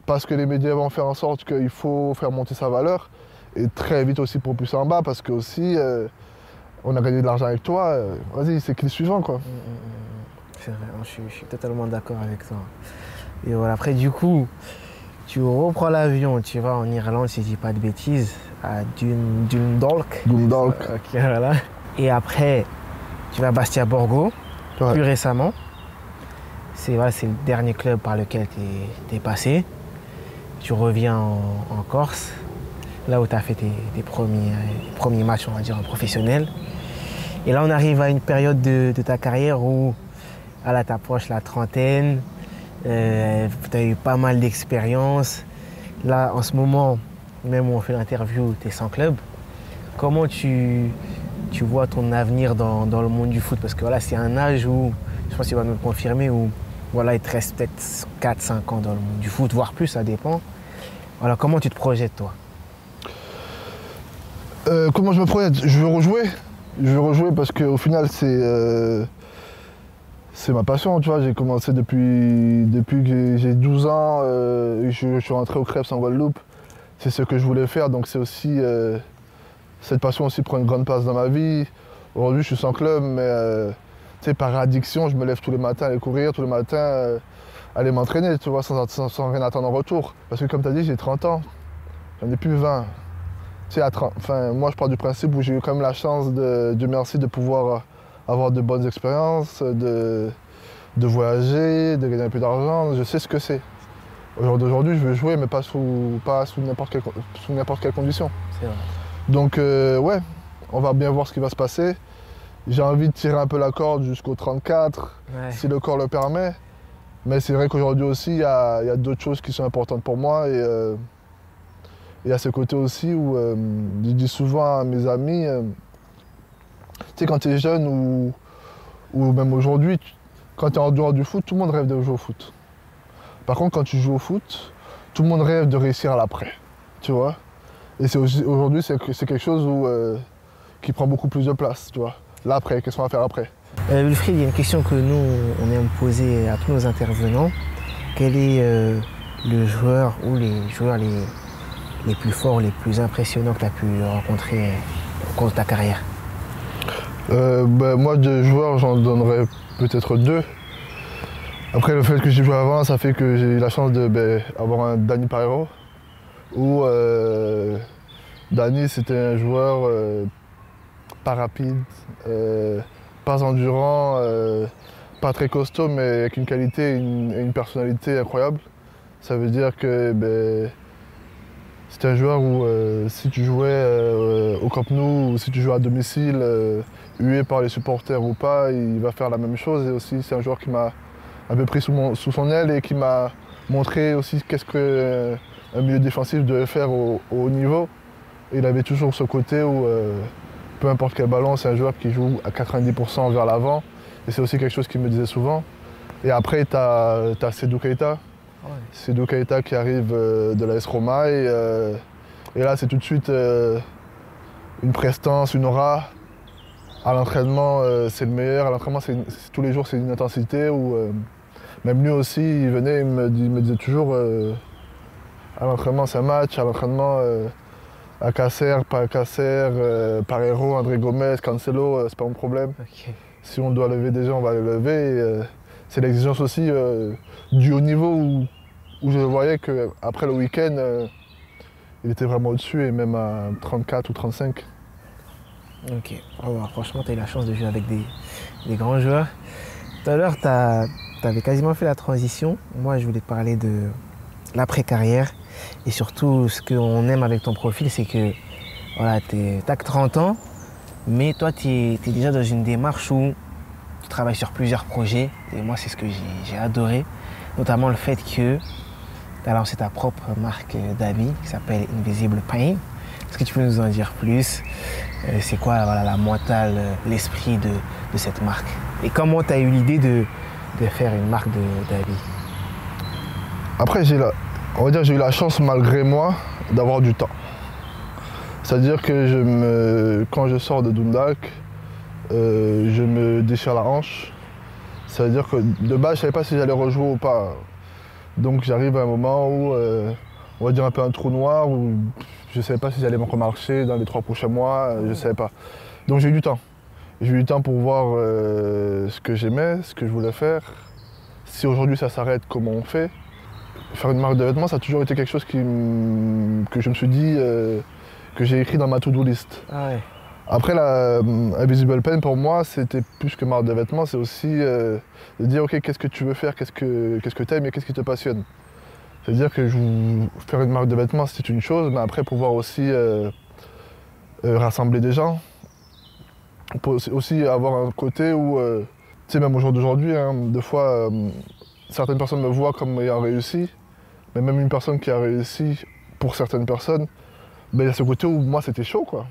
parce que les médias vont faire en sorte qu'il faut faire monter sa valeur et très vite aussi propulsé en bas parce que aussi on a gagné de l'argent avec toi, vas-y c'est qui le suivant quoi. C'est vrai, je suis totalement d'accord avec toi. Et voilà, après du coup, tu reprends l'avion, tu vas en Irlande si je dis pas de bêtises, à Dundalk. Dundalk. Ok, voilà. Et après, tu vas à Bastia Borgo, ouais. Plus récemment. C'est le dernier club par lequel tu es passé. Tu reviens en Corse, là où tu as fait tes premiers matchs, on va dire, en professionnel. Et là, on arrive à une période de ta carrière où tu approches la trentaine, tu as eu pas mal d'expérience. Là, en ce moment, même où on fait l'interview, tu es sans club. Comment tu vois ton avenir dans le monde du foot? Parce que voilà, c'est un âge où, je pense que tu vas me le confirmer, où voilà, il te reste peut-être 4-5 ans dans le monde du foot, voire plus, ça dépend. Voilà, comment tu te projettes, toi? Comment je me projette? Je veux rejouer. Je veux rejouer parce qu'au final, c'est ma passion, tu vois. J'ai commencé depuis que j'ai 12 ans. Je suis rentré au Crêpes en Guadeloupe. C'est ce que je voulais faire. Donc c'est aussi... cette passion aussi prend une grande place dans ma vie. Aujourd'hui, je suis sans club, mais par addiction, je me lève tous les matins à aller courir, tous les matins aller m'entraîner, tu vois, sans rien attendre en retour. Parce que comme tu as dit, j'ai 30 ans. J'en ai plus 20. Moi, je pars du principe où j'ai eu quand même la chance, Dieu merci, de pouvoir avoir de bonnes expériences, de voyager, de gagner un peu d'argent. Je sais ce que c'est. Aujourd'hui, je veux jouer, mais pas sous n'importe quelle condition. C'est vrai. Donc, ouais, on va bien voir ce qui va se passer. J'ai envie de tirer un peu la corde jusqu'au 34, ouais. Si le corps le permet. Mais c'est vrai qu'aujourd'hui aussi, il y a d'autres choses qui sont importantes pour moi. Et il y a ce côté aussi où je dis souvent à mes amis, tu sais, quand tu es jeune ou même aujourd'hui, quand tu es en dehors du foot, tout le monde rêve de jouer au foot. Par contre, quand tu joues au foot, tout le monde rêve de réussir à l'après, tu vois. Et aujourd'hui, c'est quelque chose qui prend beaucoup plus de place, tu vois. L'après, qu'est-ce qu'on va faire après? Wilfried, il y a une question que nous, on aime poser à tous nos intervenants. Quel est le joueur ou les joueurs les plus forts, les plus impressionnants que tu as pu rencontrer au cours de ta carrière? Moi, de joueurs, j'en donnerais peut-être 2. Après, le fait que j'ai joué avant, ça fait que j'ai eu la chance d'avoir un Dani Parejo. où Dani, c'était un joueur pas rapide, pas endurant, pas très costaud, mais avec une qualité et une personnalité incroyable. Ça veut dire que c'était un joueur où si tu jouais au Camp Nou ou si tu jouais à domicile, hué par les supporters ou pas, il va faire la même chose. Et aussi, c'est un joueur qui m'a un peu pris sous son aile et qui m'a montré aussi qu'est-ce qu'un milieu défensif devait faire au haut niveau. Et il avait toujours ce côté où, peu importe quel ballon, c'est un joueur qui joue à 90% vers l'avant. Et c'est aussi quelque chose qu'il me disait souvent. Et après, tu as Seydou Keita. Ouais. Seydou Keita qui arrive de l'AS Roma. Et là, c'est tout de suite une prestance, une aura. À l'entraînement, c'est le meilleur. À l'entraînement, tous les jours, c'est une intensité où même lui aussi, il venait, il me disait toujours à l'entraînement, c'est un match. À l'entraînement, Alcacer, pas Alcacer, Parejo, André Gomez, Cancelo, c'est pas mon problème. Okay. Si on doit lever des gens, on va les lever. C'est l'exigence aussi du haut niveau où je voyais qu'après le week-end, il était vraiment au-dessus et même à 34 ou 35. Ok, franchement, tu as eu la chance de jouer avec des grands joueurs. Tout à l'heure, tu avais quasiment fait la transition. Moi, je voulais te parler de l'après-carrière. Et surtout, ce qu'on aime avec ton profil, c'est que voilà, tu as que 30 ans, mais toi, tu es déjà dans une démarche où tu travailles sur plusieurs projets. Et moi, c'est ce que j'ai adoré, notamment le fait que tu as lancé ta propre marque d'habits qui s'appelle Invisible Pain. Est-ce que tu peux nous en dire plus? C'est quoi voilà, la mentale, l'esprit de cette marque? Et comment tu as eu l'idée de faire une marque d'habits? Après, j'ai eu la chance, malgré moi, d'avoir du temps. C'est-à-dire que quand je sors de Dundalk, je me déchire la hanche. C'est-à-dire que de base, je ne savais pas si j'allais rejouer ou pas. Donc j'arrive à un moment où, on va dire un peu un trou noir, où je ne savais pas si j'allais me remarcher dans les 3 prochains mois, je ne savais pas. Donc j'ai eu du temps. J'ai eu du temps pour voir ce que j'aimais, ce que je voulais faire. Si aujourd'hui ça s'arrête, comment on fait? Faire une marque de vêtements, ça a toujours été quelque chose que je me suis dit, que j'ai écrit dans ma to-do list. Ah ouais. Après, Invisible Pain, pour moi, c'était plus que marque de vêtements, c'est aussi de dire, ok, qu'est-ce que tu veux faire, qu'est-ce que tu aimes et qu'est-ce qui te passionne. C'est-à-dire que faire une marque de vêtements, c'est une chose, mais après, pouvoir aussi rassembler des gens. On peut aussi avoir un côté où, tu sais, même au jour d'aujourd'hui, hein, des fois, certaines personnes me voient comme ayant réussi, mais même une personne qui a réussi, pour certaines personnes, ben, il y a ce côté où moi, c'était chaud, quoi.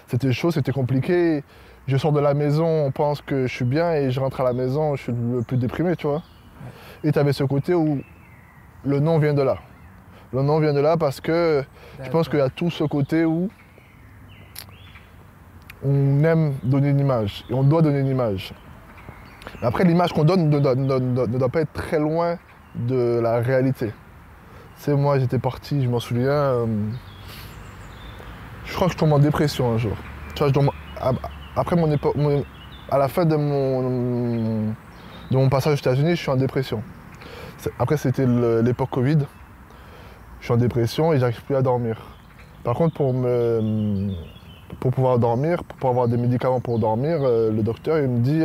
C'était chaud, c'était compliqué. Je sors de la maison, on pense que je suis bien, et je rentre à la maison, je suis le plus déprimé, tu vois. Et tu avais ce côté où le nom vient de là. Le nom vient de là parce que je pense qu'il y a tout ce côté où on aime donner une image, et on doit donner une image. Mais après, l'image qu'on donne ne doit pas être très loin de la réalité. Tu sais, moi, j'étais parti, je m'en souviens, je crois que je tombe en dépression un jour. Tu vois, après à la fin de mon passage aux États-Unis, je suis en dépression. Après, c'était l'époque Covid. Je suis en dépression et j'arrive plus à dormir. Par contre, pour pouvoir dormir, pour pouvoir avoir des médicaments pour dormir, le docteur il me dit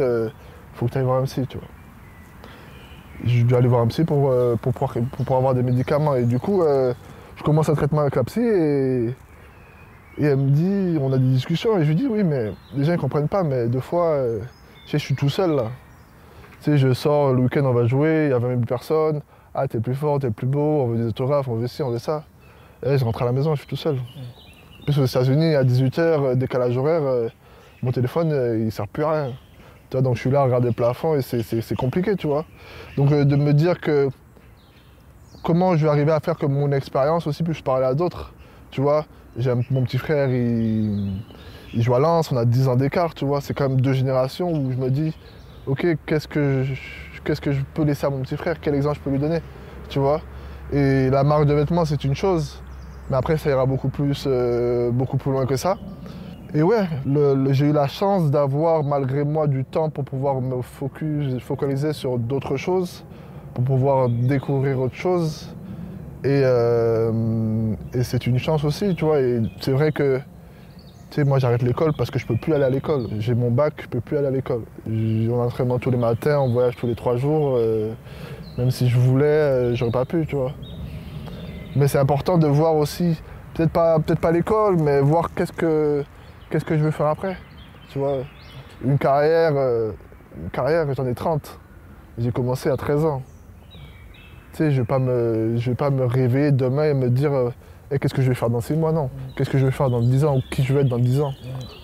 faut que tu ailles voir un psy, tu vois. Je dois aller voir un psy pour pouvoir avoir des médicaments. Et du coup, je commence un traitement avec la psy et elle me dit, on a des discussions et je lui dis oui, mais les gens ne comprennent pas, mais deux fois, je suis tout seul là. Tu sais, je sors, le week-end on va jouer, il y a 20 000 personnes. Ah, t'es plus fort, t'es plus beau, on veut des autographes, on veut ci, on veut ça. Et là, je rentre à la maison, je suis tout seul. En plus, aux États-Unis, à 18h, décalage horaire, mon téléphone, il ne sert plus à rien. Tu vois, donc je suis là à regarder le plafond et c'est compliqué, tu vois. Donc de me dire que comment je vais arriver à faire que mon expérience aussi puisse parler à d'autres, tu vois. Mon petit frère, il joue à Lens, on a 10 ans d'écart, tu vois. C'est quand même 2 générations où je me dis, ok, qu'est-ce que je peux laisser à mon petit frère, quel exemple je peux lui donner, tu vois. Et la marque de vêtements, c'est une chose, mais après, ça ira beaucoup plus loin que ça. Et ouais, j'ai eu la chance d'avoir, malgré moi, du temps pour pouvoir me focaliser sur d'autres choses, pour pouvoir découvrir autre chose. Et c'est une chance aussi, tu vois. Et c'est vrai que, tu sais, moi j'arrête l'école parce que je peux plus aller à l'école. J'ai mon bac, je peux plus aller à l'école. On entraînement tous les matins, on voyage tous les 3 jours. Même si je voulais, j'aurais pas pu, tu vois. Mais c'est important de voir aussi, peut-être pas l'école, mais voir qu'est-ce que je veux faire après. Tu vois, une carrière, j'en ai 30. J'ai commencé à 13 ans. Tu sais, je vais pas me réveiller demain et me dire hey, qu'est-ce que je vais faire dans 6 mois, non. Qu'est-ce que je vais faire dans 10 ans ou qui je vais être dans 10 ans,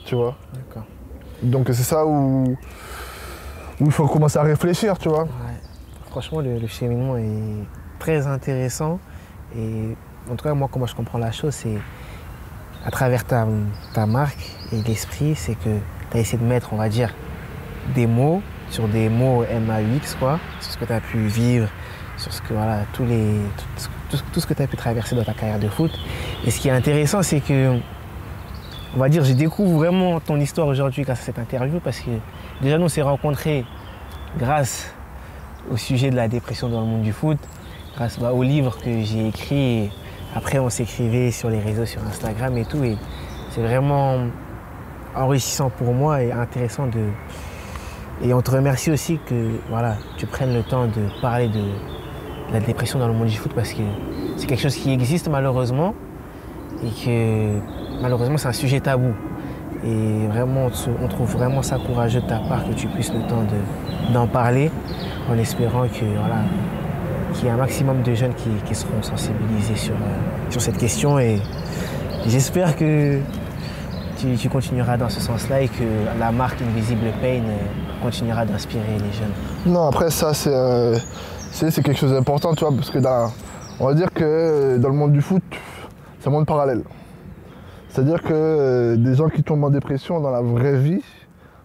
tu vois. D'accord. Donc c'est ça où il faut commencer à réfléchir, tu vois. Ouais. Franchement, le cheminement est très intéressant. Et en tout cas, moi, comment je comprends la chose, c'est à travers ta marque et l'esprit, c'est que tu as essayé de mettre, on va dire, des mots sur des mots MAUX, quoi, sur ce que tu as pu vivre, sur ce que, voilà, tout ce que tu as pu traverser dans ta carrière de foot. Et ce qui est intéressant, c'est que, on va dire, je découvre vraiment ton histoire aujourd'hui grâce à cette interview, parce que déjà, nous, on s'est rencontrés grâce au sujet de la dépression dans le monde du foot, grâce au livre que j'ai écrit. Et après, on s'écrivait sur les réseaux, sur Instagram et tout. Et c'est vraiment enrichissant pour moi et intéressant de... Et on te remercie aussi que voilà, tu prennes le temps de parler de la dépression dans le monde du foot, parce que c'est quelque chose qui existe malheureusement et que malheureusement c'est un sujet tabou. Et vraiment, on trouve vraiment ça courageux de ta part que tu puisses le temps d'en parler, en espérant que voilà, qu'il y ait un maximum de jeunes qui seront sensibilisés sur cette question. Et j'espère que tu continueras dans ce sens-là et que la marque Invisible Pain continuera d'inspirer les jeunes. Non, après ça, c'est quelque chose d'important, tu vois, parce que on va dire que dans le monde du foot, c'est un monde parallèle. C'est-à-dire que des gens qui tombent en dépression dans la vraie vie,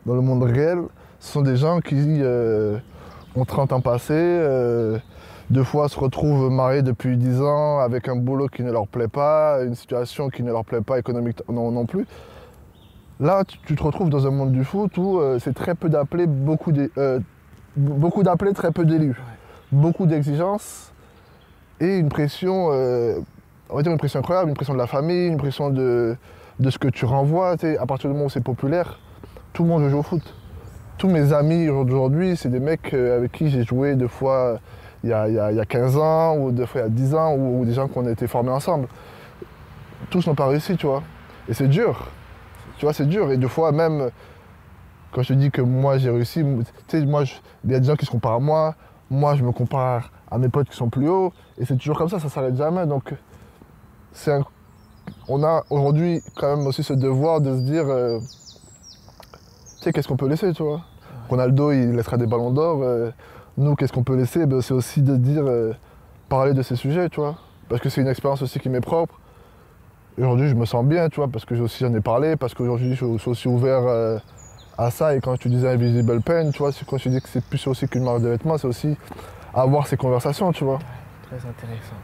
dans le monde réel, ce sont des gens qui ont 30 ans passés, 2 fois se retrouvent mariés depuis 10 ans avec un boulot qui ne leur plaît pas, une situation qui ne leur plaît pas économique non plus. Là, tu te retrouves dans un monde du foot où c'est très peu d'appelés, beaucoup d'appelés, très peu d'élus. Ouais. Beaucoup d'exigences et une pression, on va dire une pression incroyable, une pression de la famille, une pression de ce que tu renvoies. Tu sais, à partir du moment où c'est populaire, tout le monde veut jouer au foot. Tous mes amis aujourd'hui, c'est des mecs avec qui j'ai joué 2 fois il y a 15 ans, ou 2 fois il y a 10 ans, ou des gens qu'on a été formés ensemble. Tous n'ont pas réussi, tu vois. Et c'est dur. Tu vois, c'est dur. Et 2 fois, même, quand je te dis que moi, j'ai réussi, tu sais, moi, il y a des gens qui se comparent à moi. Moi, je me compare à mes potes qui sont plus hauts. Et c'est toujours comme ça s'arrête jamais. Donc, on a aujourd'hui quand même aussi ce devoir de se dire, tu sais, qu'est-ce qu'on peut laisser, tu vois. Ronaldo, il laissera des ballons d'or. Nous, qu'est-ce qu'on peut laisser? Ben, c'est aussi de dire, parler de ces sujets, tu vois. Parce que c'est une expérience aussi qui m'est propre. Aujourd'hui, je me sens bien, tu vois, parce que j'en ai parlé, parce qu'aujourd'hui, je suis aussi ouvert à ça. Et quand tu disais Invisible Pain, tu vois, quand tu dis que c'est plus aussi qu'une marque de vêtements, c'est aussi avoir ces conversations, tu vois. Très intéressant.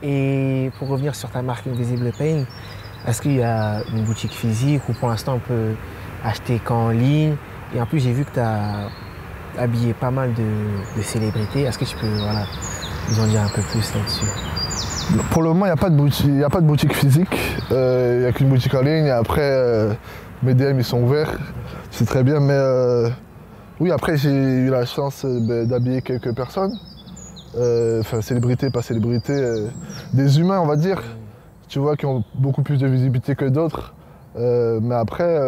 Et pour revenir sur ta marque Invisible Pain, est-ce qu'il y a une boutique physique ou pour l'instant on peut acheter qu'en ligne? Et en plus, j'ai vu que tu as habillé pas mal de célébrités. Est-ce que tu peux nous en dire un peu plus là-dessus? Pour le moment, il n'y a pas de boutique physique. Il n'y a qu'une boutique en ligne. Et après, mes DM ils sont ouverts. C'est très bien. Mais oui, après, j'ai eu la chance d'habiller quelques personnes. Enfin, célébrités, pas célébrités. Des humains, on va dire. Tu vois, qui ont beaucoup plus de visibilité que d'autres. Mais après,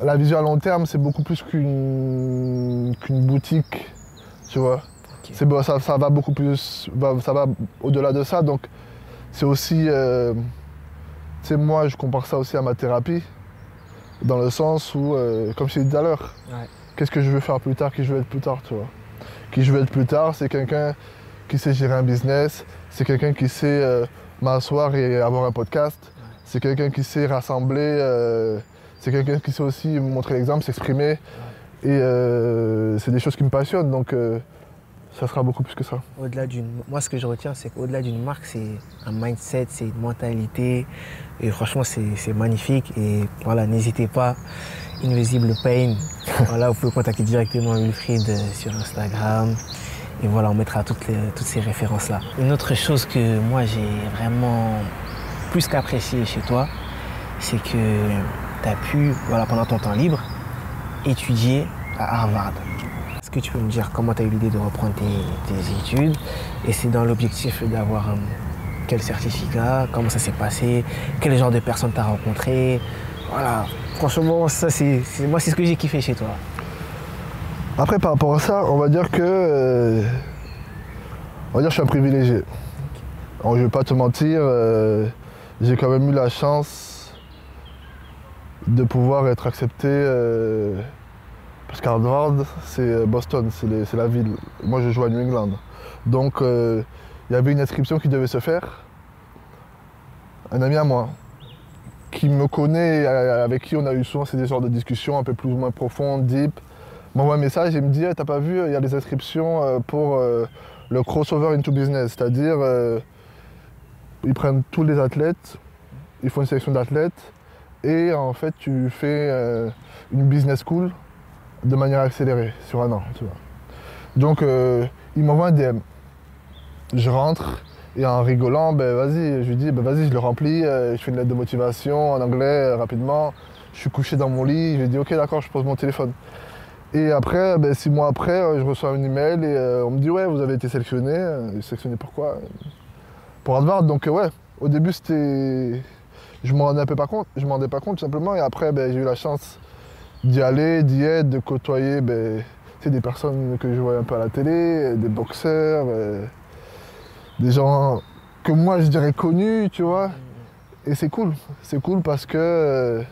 la vision à long terme, c'est beaucoup plus qu'une boutique, tu vois. Okay. Ça va beaucoup plus, ça va au-delà de ça. Donc, c'est aussi, tu sais, moi, je compare ça aussi à ma thérapie, dans le sens où, comme je t'ai dit tout à l'heure, qu'est-ce que je veux faire plus tard, qui je veux être plus tard, tu vois. Qui je veux être plus tard, c'est quelqu'un qui sait gérer un business, c'est quelqu'un qui sait m'asseoir et avoir un podcast, c'est quelqu'un qui sait rassembler, c'est quelqu'un qui sait aussi montrer l'exemple, s'exprimer. Et c'est des choses qui me passionnent, donc ça sera beaucoup plus que ça. Moi, ce que je retiens, c'est qu'au-delà d'une marque, c'est un mindset, c'est une mentalité. Et franchement, c'est magnifique. Et voilà, n'hésitez pas, Invisible Pain. Voilà, vous pouvez contacter directement Wilfried sur Instagram. Et voilà, on mettra toutes ces références-là. Une autre chose que moi j'ai vraiment plus qu'apprécié chez toi, c'est que tu as pu, voilà, pendant ton temps libre, étudier à Harvard. Est-ce que tu peux me dire comment tu as eu l'idée de reprendre tes études? Et c'est dans l'objectif d'avoir quel certificat, comment ça s'est passé, quel genre de personnes tu as rencontré. Voilà, franchement, ça c'est ce que j'ai kiffé chez toi. Après, par rapport à ça, on va dire que je suis un privilégié. Alors, je ne vais pas te mentir, j'ai quand même eu la chance de pouvoir être accepté parce qu'Harvard, c'est Boston, c'est la ville. Moi, je joue à New England. Donc, il y avait une inscription qui devait se faire. Un ami à moi, qui me connaît, avec qui on a eu souvent ces genres de discussions un peu plus ou moins profondes, deep, m'envoie un message et me dit hey, t'as pas vu, il y a des inscriptions pour le crossover into business, c'est-à-dire ils prennent tous les athlètes, ils font une sélection d'athlètes et en fait tu fais une business school de manière accélérée sur un an, tu vois. Donc il m'envoie un DM, je rentre et en rigolant, ben vas-y, je lui dis ben vas-y, je le remplis, je fais une lettre de motivation en anglais rapidement, je suis couché dans mon lit, je lui dis ok d'accord, je pose mon téléphone. Et après, 6 mois après, je reçois un email et on me dit ouais, vous avez été sélectionné. Sélectionné pourquoi? Pour Harvard. Donc ouais, au début c'était, je m'en rendais un peu pas compte, tout simplement. Et après, j'ai eu la chance d'y aller, d'y être, de côtoyer des personnes que je voyais un peu à la télé, des boxeurs, des gens que moi je dirais connus, tu vois. Et c'est cool parce que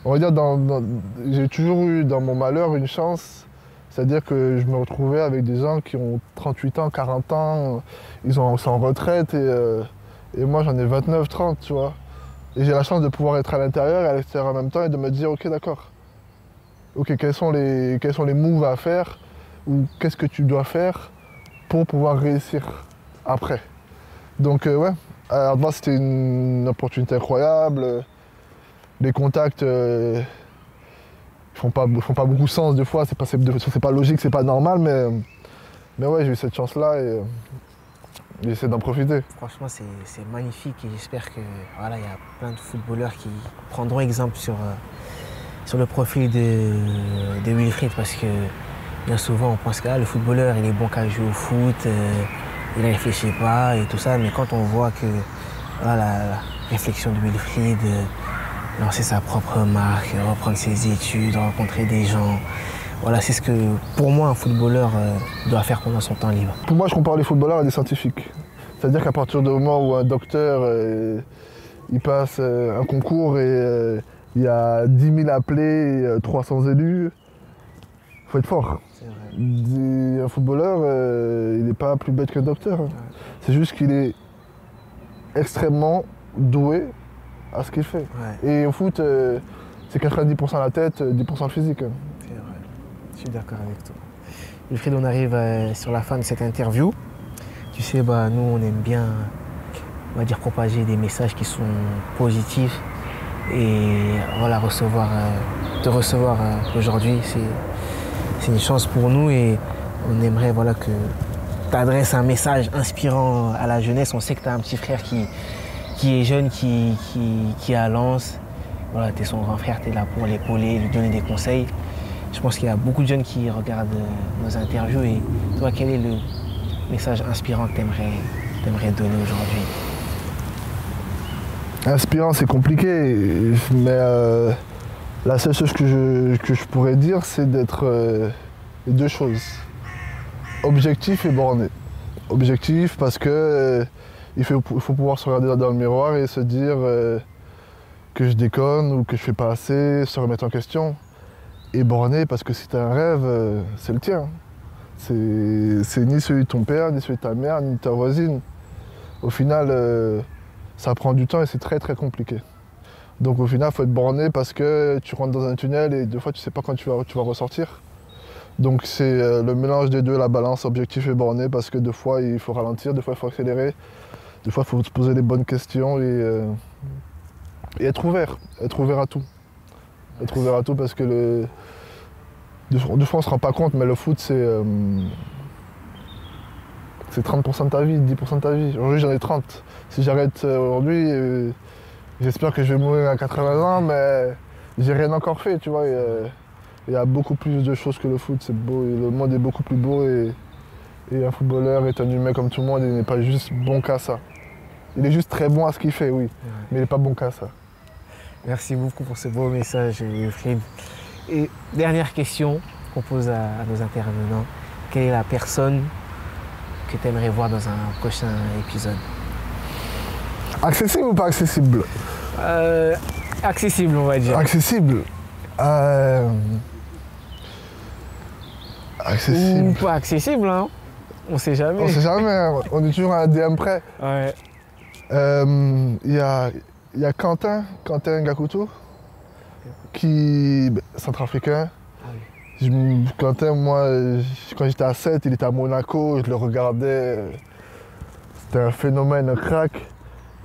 on va dire, j'ai toujours eu dans mon malheur une chance, c'est-à-dire que je me retrouvais avec des gens qui ont 38 ans, 40 ans, ils sont en retraite et moi j'en ai 29, 30, tu vois. Et j'ai la chance de pouvoir être à l'intérieur et à l'extérieur en même temps et de me dire ok d'accord, ok quels sont les moves à faire ou qu'est-ce que tu dois faire pour pouvoir réussir après. Donc ouais, à Harvard c'était une opportunité incroyable. Les contacts font pas beaucoup de sens des fois, c'est pas logique, c'est pas normal, mais ouais, j'ai eu cette chance-là et j'essaie d'en profiter. Franchement, c'est magnifique et j'espère que voilà, il y a plein de footballeurs qui prendront exemple sur le profil de Wilfried parce que bien souvent on pense que le footballeur il est bon qu'à jouer au foot, il ne réfléchit pas et tout ça, mais quand on voit que voilà, la réflexion de Wilfried, lancer sa propre marque, reprendre ses études, rencontrer des gens. Voilà, c'est ce que, pour moi, un footballeur doit faire pendant son temps libre. Pour moi, je compare les footballeurs à des scientifiques. C'est-à-dire qu'à partir du moment où un docteur, il passe un concours et il y a 10 000 appelés et 300 élus, il faut être fort. Un footballeur, il n'est pas plus bête qu'un docteur. Ouais. C'est juste qu'il est extrêmement doué à ce qu'il fait. Ouais. Et au foot, c'est 90% la tête, 10% le physique. C'est vrai, je suis d'accord avec toi. Wilfried, on arrive sur la fin de cette interview. Tu sais, nous, on aime bien, on va dire, propager des messages qui sont positifs. Et voilà, te recevoir aujourd'hui, c'est une chance pour nous. Et on aimerait voilà, que tu adresses un message inspirant à la jeunesse. On sait que tu as un petit frère qui est jeune, qui est à Lens. Voilà, tu es son grand frère, tu es là pour l'épauler, lui donner des conseils. Je pense qu'il y a beaucoup de jeunes qui regardent nos interviews. Et toi, quel est le message inspirant que tu aimerais donner aujourd'hui? Inspirant, c'est compliqué, mais la seule chose que je pourrais dire, c'est d'être deux choses. Objectif et borné. Objectif parce que il faut pouvoir se regarder dans le miroir et se dire que je déconne ou que je fais pas assez, se remettre en question. Et borné parce que si tu as un rêve, c'est le tien. C'est ni celui de ton père, ni celui de ta mère, ni de ta voisine. Au final, ça prend du temps et c'est très très compliqué. Donc au final, il faut être borné parce que tu rentres dans un tunnel et des fois, tu sais pas quand tu vas ressortir. Donc c'est le mélange des deux, la balance objectif et borné, parce que des fois, il faut ralentir, des fois, il faut accélérer. Des fois, il faut se poser les bonnes questions et être ouvert à tout. Être ouvert à tout parce que des fois, on ne se rend pas compte, mais le foot, c'est C'est 30% de ta vie, 10% de ta vie. Aujourd'hui, j'en ai 30. Si j'arrête aujourd'hui, j'espère que je vais mourir à 80 ans, mais j'ai rien encore fait, tu vois. Il y a beaucoup plus de choses que le foot, c'est beau. Le monde est beaucoup plus beau et un footballeur est un humain comme tout le monde, il n'est pas juste bon qu'à ça. Il est juste très bon à ce qu'il fait, oui, mais il n'est pas bon qu'à ça. Merci beaucoup pour ce beau message, Wilfried. Et dernière question qu'on pose à nos intervenants. Quelle est la personne que tu aimerais voir dans un prochain épisode? Accessible ou pas accessible? Accessible, on va dire. Accessible. Accessible. Ou pas accessible, hein? On sait jamais. On sait jamais, hein. On est toujours à un DM près. Ouais. Il y a Quentin Gakuto, centrafricain. Ah oui. Quentin, moi, quand j'étais à 7, il était à Monaco, je le regardais. C'était un phénomène, un crack.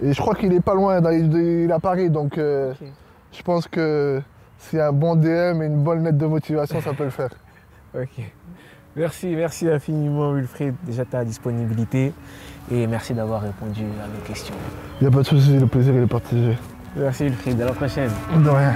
Et je crois qu'il est pas loin, il est à Paris, donc je pense que s'il y a un bon DM et une bonne lettre de motivation, ça peut le faire. Ok. Merci infiniment, Wilfried, déjà ta disponibilité et merci d'avoir répondu à nos questions. Il n'y a pas de souci, le plaisir est partagé. Merci, Wilfried, à la prochaine. De rien.